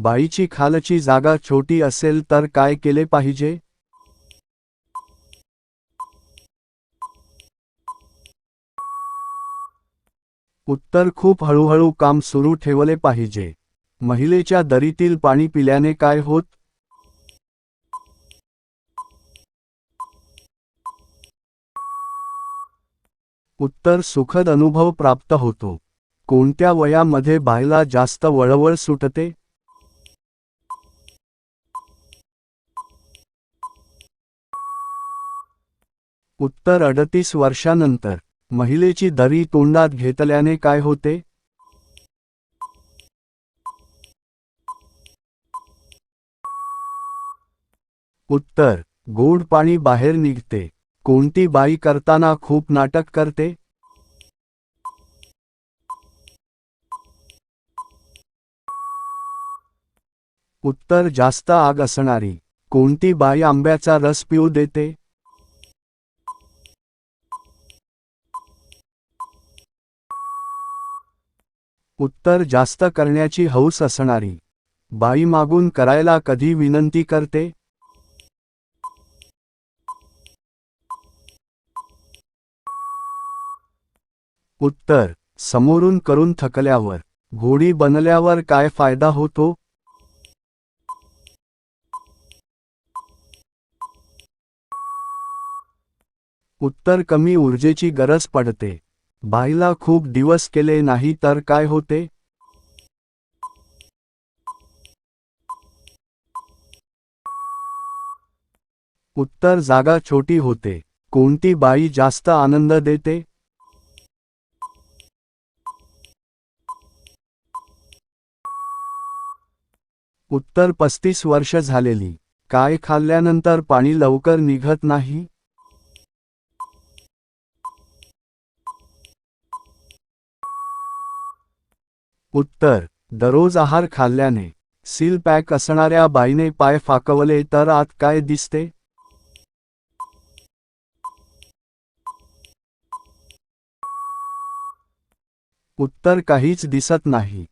बाईची खालची जागा छोटी असेल तर काय केले पाहिजे? उत्तर खूप हळूहळू काम सुरू ठेवले पाहिजे. महिलेच्या दरीतील पाणी पिल्याने काय होत? उत्तर सुखद अनुभव प्राप्त होतो. कोणत्या वयामध्ये बाईला जास्त वळवळ सुटते? उत्तर 38 वर्षानंतर. महिलेची दरी तोंडात घेतल्याने काय होते? उत्तर गोड पाणी बाहेर निघते. कोणती बाई करताना खूप नाटक करते? उत्तर जास्त आग असणारी. कोणती बाई आंब्याचा रस पिऊ देते? उत्तर जास्त करण्याची हौस असणारी. बाई मागून करायला कधी विनंती करते? उत्तर समोरून करून थकल्यावर. घोडी बनल्यावर काय फायदा होतो? उत्तर कमी ऊर्जेची गरज पडते. बाईला खूप दिवस केले नाही तर काय होते? उत्तर जागा छोटी होते. कोणती बाई जास्त आनंद देते? उत्तर 35 वर्ष झालेली. काय खाल्ल्यानंतर पाणी लवकर निघत नाही? उत्तर दररोज आहार खाल्ल्याने. सील पॅक असणाऱ्या बाईने पाय फाकवले तर आत काय दिसते? उत्तर काहीच दिसत नाही.